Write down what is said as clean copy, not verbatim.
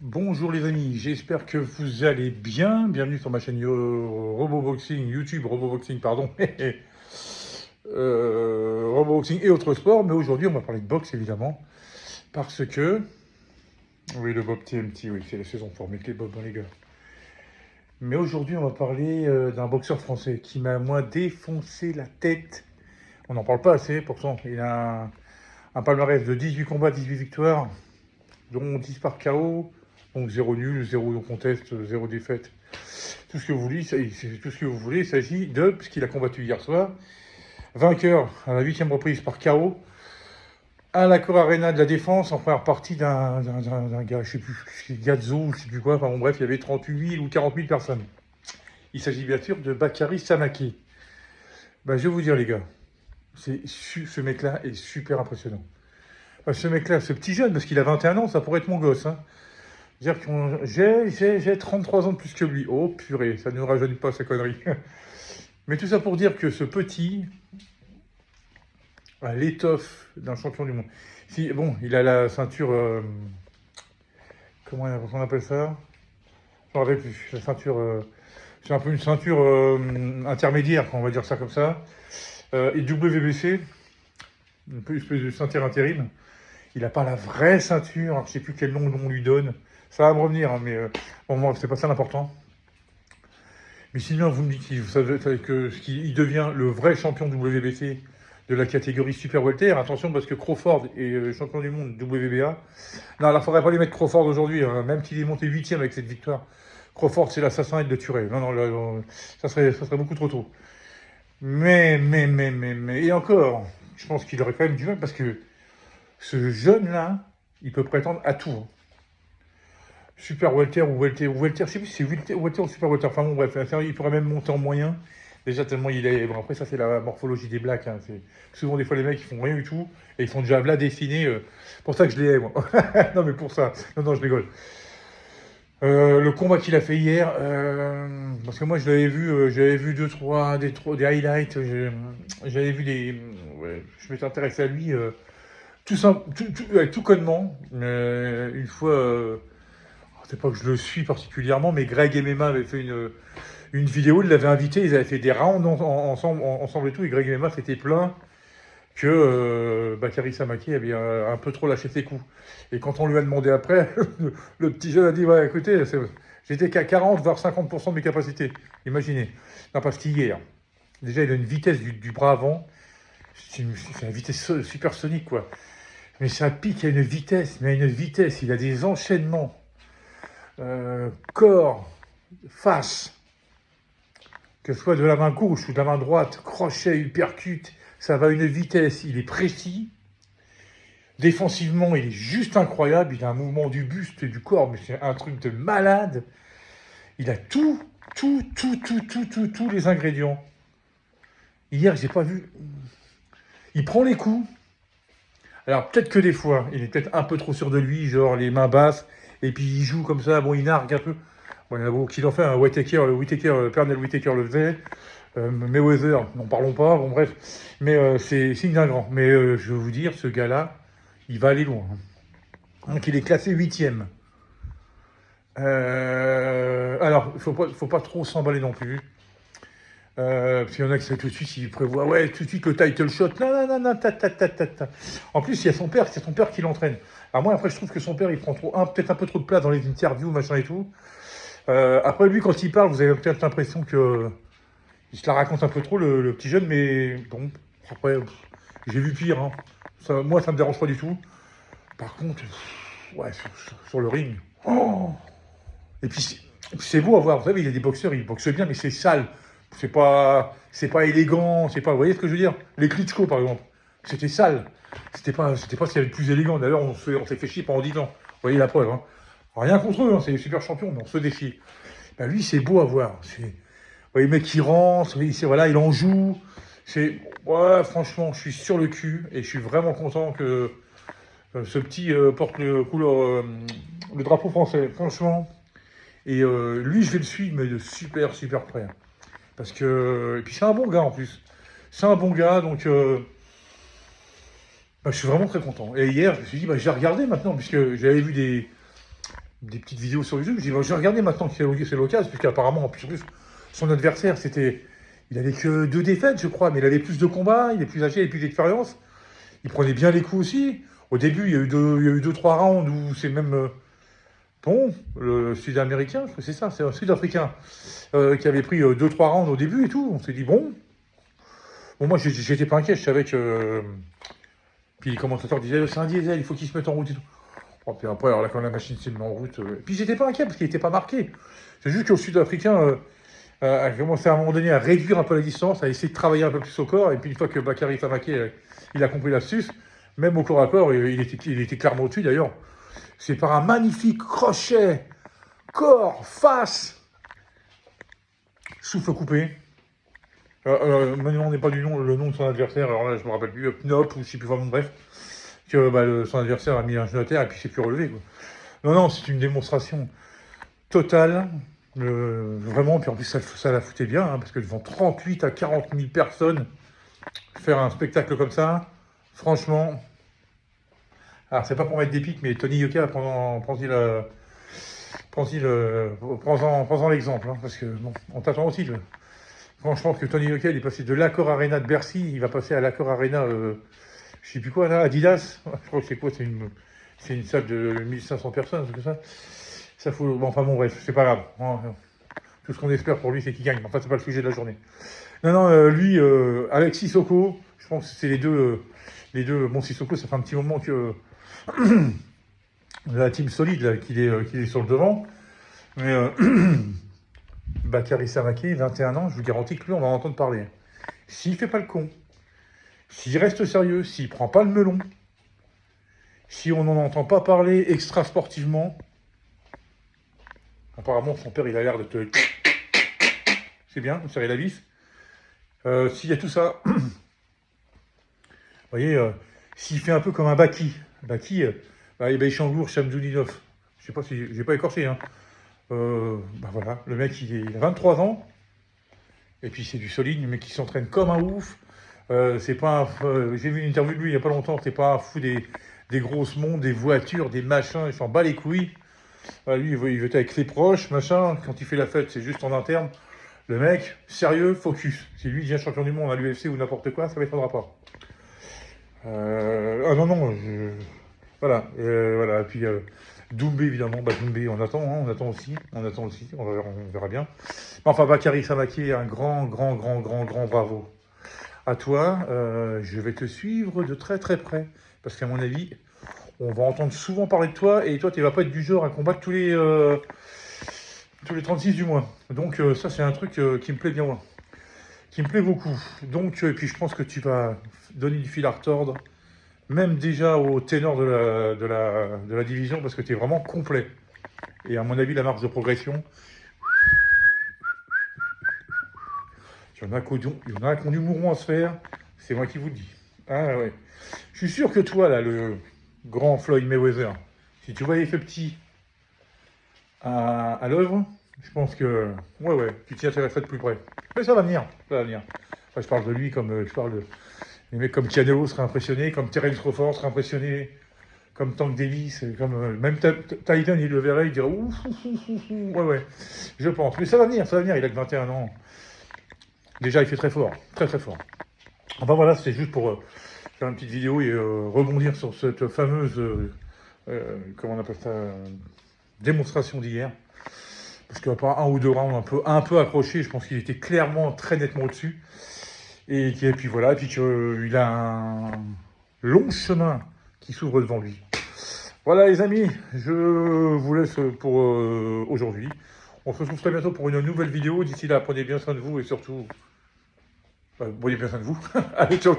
Bonjour les amis, j'espère que vous allez bien. Bienvenue sur ma chaîne RoboBoxing, YouTube RoboBoxing, pardon. RoboBoxing et autres sports. Mais aujourd'hui, on va parler de boxe évidemment. Parce que. Oui, le Bob TMT, oui, c'est la saison pour mettre les Bob dans les gars. Mais aujourd'hui, on va parler d'un boxeur français qui m'a, moi, défoncé la tête. On n'en parle pas assez, pourtant. Il a un palmarès de 18 combats, 18 victoires, dont 10 par KO. Donc 0 nul, 0 non contest, 0 défaite. Tout ce que vous voulez, tout ce que vous voulez, il s'agit de, puisqu'il a combattu hier soir, vainqueur à la 8e reprise par KO, à l'Accor Arena de la Défense, en première partie d'un gars, je sais plus, Gazzo, je sais plus quoi, enfin bon bref, il y avait 38 000 ou 40 000 personnes. Il s'agit bien sûr de Bakary Samake. Ben, je vais vous dire les gars, ce mec-là est super impressionnant. Ben, ce mec-là, ce petit jeune, parce qu'il a 21 ans, ça pourrait être mon gosse, hein. Dire que j'ai 33 ans de plus que lui. Oh purée, ça ne nous rajeunit pas ces conneries. Mais tout ça pour dire que ce petit a l'étoffe d'un champion du monde. Si, bon, il a la ceinture... comment on appelle ça? Je ne me rappelle plus. La ceinture... c'est un peu une ceinture intermédiaire, on va dire ça comme ça. Et WBC, un peu une espèce de ceinture intérim. Il n'a pas la vraie ceinture, je ne sais plus quel nom on lui donne. Ça va me revenir, hein, mais bon, c'est pas ça l'important. Mais sinon, vous me dites qu'il devient le vrai champion WBC de la catégorie Super Welter. Attention, parce que Crawford est champion du monde WBA. Non, alors, il ne faudrait pas les mettre Crawford aujourd'hui, hein, même s'il est monté 8e avec cette victoire. Crawford, c'est l'assassin, il le tuerait. Non, non, là, ça serait beaucoup trop tôt. Mais, et encore, je pense qu'il aurait quand même du mal, parce que ce jeune-là, il peut prétendre à tout, hein. Super welter ou welter, je sais plus si c'est welter ou super welter. Enfin bon, bref, il pourrait même monter en moyen. Déjà tellement il est. Bon, après, ça, c'est la morphologie des blacks, hein. C'est souvent des fois les mecs, ils font rien du tout et ils font déjà là dessiner. Pour ça que je les hais, moi. Non, mais pour ça. Non, non, je rigole. Le combat qu'il a fait hier, parce que moi j'avais vu des highlights, j'avais vu des. Ouais, je m'étais intéressé à lui tout connement. Une fois. C'est pas que je le suis particulièrement, mais Greg MMA avait fait une vidéo, il l'avait invité, ils avaient fait des rounds ensemble et tout, et Greg MMA s'était plaint que Bakary Samake avait un peu trop lâché ses coups. Et quand on lui a demandé après, le petit jeune a dit, ouais, écoutez, j'étais qu'à 40, voire 50% de mes capacités. Imaginez. Non, parce qu'hier, déjà, il a une vitesse du bras avant, c'est une vitesse supersonique, quoi. Mais ça pique à une vitesse, il a des enchaînements. Corps, face, que ce soit de la main gauche ou de la main droite, crochet, uppercut, ça va à une vitesse, il est précis. Défensivement, il est juste incroyable, il a un mouvement du buste et du corps, mais c'est un truc de malade. Il a tous les ingrédients. Hier, j'ai pas vu. Il prend les coups. Alors, peut-être que des fois, il est peut-être un peu trop sûr de lui, genre les mains basses, et puis il joue comme ça, bon, il nargue un peu. Bon, il y en a beaucoup qui l'ont fait, hein. Pernell Whitaker le faisait. Mayweather, n'en parlons pas, bon bref. Mais c'est signe d'un grand. Mais je vais vous dire, ce gars-là, il va aller loin, hein. Donc il est classé 8e. Alors, faut pas trop s'emballer non plus. Parce qu'il y en a qui tout de suite, ils prévoient, ouais, tout de suite le title shot. Non, non, non, non, ta. En plus, il y a son père, c'est son père qui l'entraîne. Alors moi, après, je trouve que son père, il prend peut-être un peu trop de place dans les interviews, machin et tout. Après, lui, quand il parle, vous avez peut-être l'impression que il se la raconte un peu trop, le petit jeune, mais bon, après, j'ai vu pire, hein. Moi, ça me dérange pas du tout. Par contre, ouais, sur le ring. Oh, et puis, c'est beau à voir. Vous savez, il y a des boxeurs, ils boxent bien, mais c'est sale. C'est pas élégant. C'est pas, vous voyez ce que je veux dire? Les Klitschko, par exemple. C'était sale. C'était pas ce qu'il y avait de plus élégant. D'ailleurs, on s'est fait chier pendant 10 ans. Vous voyez la preuve, hein. Rien contre eux, hein, c'est des super champions, mais on se défie. Ben, lui, c'est beau à voir. Vous voyez, le mec qui rentre, voilà, il en joue. Ouais, franchement, je suis sur le cul et je suis vraiment content que ce petit porte le drapeau français. Franchement. Et lui, je vais le suivre, mais de super près, hein. Parce que. Et puis, c'est un bon gars en plus. C'est un bon gars, donc. Je suis vraiment très content. Et hier, je me suis dit, j'ai regardé maintenant, puisque j'avais vu des petites vidéos sur YouTube. J'ai dit, je vais regarder maintenant que c'est l'occasion, puisqu'apparemment, en plus, son adversaire, il avait que 2 défaites, je crois, mais il avait plus de combats, il est plus âgé, il avait plus d'expérience. Il prenait bien les coups aussi. Au début, il y a eu 2-3 rounds où c'est même... bon, le Sud-Américain, je crois que c'est ça, c'est un Sud-Africain, qui avait pris 2-3 rounds au début et tout. On s'est dit, bon, moi, j'étais pas inquiet, je savais que... Puis les commentateurs disaient, c'est un diesel, il faut qu'il se mette en route et tout. Oh, puis après, alors là, quand la machine s'est mise en route... Puis j'étais pas inquiet, parce qu'il n'était pas marqué. C'est juste que le Sud-Africain a commencé à un moment donné à réduire un peu la distance, à essayer de travailler un peu plus au corps, et puis une fois que Bakary Samaké, il a compris l'astuce, même au corps à corps, il était clairement au-dessus d'ailleurs. C'est par un magnifique crochet, corps, face, souffle coupé. Maintenant, on n'est pas le nom de son adversaire, alors là, je me rappelle plus, Knop, ou je sais plus vraiment, bref, que son adversaire a mis un genou à terre et puis s'est plus relevé, quoi. Non, c'est une démonstration totale, vraiment, puis en plus, ça la foutait bien, hein, parce que devant 38 à 40 000 personnes, faire un spectacle comme ça, franchement... Alors, c'est pas pour mettre des pics, mais Tony Yoka, prends-en l'exemple, hein, parce que, bon, on t'attend aussi, franchement, que Tony Yoka, il est passé de l'Accor Arena de Bercy, il va passer à l'Accor Arena, je sais plus quoi, là, Adidas. Je crois que c'est quoi, c'est une salle de 1500 personnes, c'est que ça. Ça fout, bon, enfin bon, bref, c'est pas grave. Tout ce qu'on espère pour lui, c'est qu'il gagne. Enfin, c'est pas le sujet de la journée. Non, lui, avec Sissoko, je pense que c'est les deux, bon, Sissoko, ça fait un petit moment que la team solide, là, qu'il est sur le devant. Mais Bakary Samaké, 21 ans, je vous garantis que lui, on va en entendre parler. S'il fait pas le con, s'il reste sérieux, s'il prend pas le melon, si on n'en entend pas parler extra-sportivement, apparemment, son père, il a l'air de te... C'est bien, vous serrez la vis. S'il y a tout ça, vous voyez, s'il fait un peu comme un Baki, Baïchangour, Chamdoulinov, je sais pas si, j'ai pas écorché, hein. Voilà, le mec, il a 23 ans, et puis c'est du solide, le mec qui s'entraîne comme un ouf. C'est pas j'ai vu une interview de lui il y a pas longtemps, c'est pas un fou des grosses montres, des voitures, des machins, il s'en bat les couilles. Lui, il veut être avec les proches, machin, quand il fait la fête, c'est juste en interne. Le mec, sérieux, focus. Si lui devient champion du monde à l'UFC ou n'importe quoi, ça ne m'étonnera pas. Non, voilà, voilà, et puis Doumbé, évidemment, Doumbé, on attend aussi, on verra bien. Enfin, Bakary Samaké, un grand bravo à toi. Je vais te suivre de très près, parce qu'à mon avis, on va entendre souvent parler de toi, et toi, tu ne vas pas être du genre à combattre tous les 36 du mois. Donc ça, c'est un truc qui me plaît bien, qui me plaît beaucoup. Donc, et puis je pense que tu vas donner du fil à retordre, même déjà au ténor de la division, parce que tu es vraiment complet. Et à mon avis, la marge de progression, il y en a qui ont du mouron à se faire, c'est moi qui vous le dis. Ah ouais. Je suis sûr que toi, là, le grand Floyd Mayweather, si tu voyais ce petit à l'œuvre, je pense que, ouais, tu t'y intéresserais de plus près. Mais ça va venir, Enfin, je parle de lui comme, je parle de... Les mecs comme Canelo seraient impressionnés, comme Terence Crawford serait impressionné, comme Tank Davis, comme même Tyson, il le verrait, il dirait ouf, ouais, je pense. Mais ça va venir, il a que 21 ans. Déjà, il fait très fort. Enfin voilà, c'est juste pour faire une petite vidéo et rebondir sur cette fameuse, comment on appelle ça, démonstration d'hier. Parce qu'il n'y a pas un ou deux rounds un peu accrochés, je pense qu'il était clairement, très nettement au-dessus. Et puis voilà, et puis qu'il a un long chemin qui s'ouvre devant lui. Voilà les amis, je vous laisse pour aujourd'hui. On se retrouve très bientôt pour une nouvelle vidéo. D'ici là, prenez bien soin de vous et surtout, prenez bien soin de vous. Allez, ciao.